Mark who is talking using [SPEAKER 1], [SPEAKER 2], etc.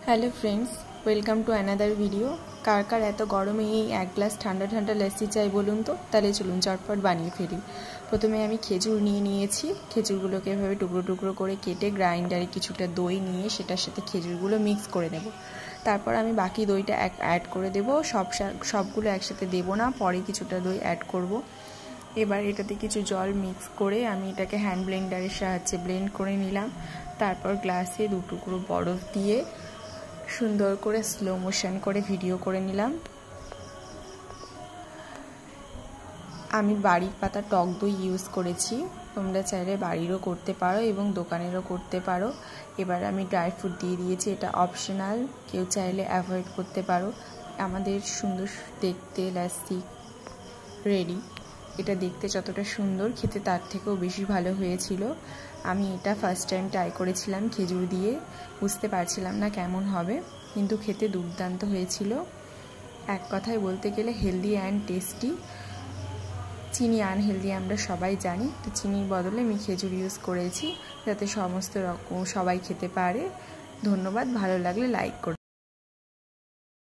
[SPEAKER 1] Hello friends, welcome to another video. कार कार एत गरमे एक ग्लास ठंडा ठंडा लस्सी चाই बोलুন तो তাহলে চলুন চটপট বানিয়ে ফেলি। প্রথমে আমি খেজুর নিয়ে নিয়েছি। খেজুরগুলোকে এভাবে টুকরো টুকরো করে কেটে গ্রাইন্ডারে কিছুটা দই নিয়ে সেটার সাথে খেজুরগুলো মিক্স করে নেব। তারপর আমি বাকি দইটা অ্যাড করে দেব। সবগুলো একসাথে দেব না, পরে কিছুটা দই অ্যাড করব। এবার এটাতে কিছু জল মিক্স করে আমি এটাকে হ্যান্ড ব্লেন্ডারের সাহায্যে ব্লেন্ড করে নিলাম। তারপর গ্লাসে 2 টুকরো বরফ দিয়ে সুন্দর করে স্লো মোশন করে ভিডিও করে নিলাম। আমি বাড়ির পাতা টক দই ইউজ করেছি, তোমরা চাইলে বাড়িরও করতে পারো এবং দোকানেরও করতে পারো। এবার আমি ড্রাই ফ্রুট দিয়ে দিয়েছি, এটা অপশনাল, কেউ চাইলে অ্যাভয়েড করতে পারো। আমাদের সুন্দর দেখতে লাস্সি রেডি। এটা দেখতে যতটা সুন্দর, খেতে তার থেকেও বেশি ভালো হয়েছিল। আমি এটা ফার্স্ট টাইম ট্রাই করেছিলাম খেজুর দিয়ে, বুঝতে পারছিলাম না কেমন হবে, কিন্তু খেতে দুর্দান্ত হয়েছিল। এক কথায় বলতে গেলে হেলদি অ্যান্ড টেস্টি। চিনি আনহেলদি আমরা সবাই জানি, তো চিনির বদলে আমি খেজুর ইউজ করেছি যাতে সমস্ত রকম সবাই খেতে পারে। ধন্যবাদ, ভালো লাগলে লাইক করবে।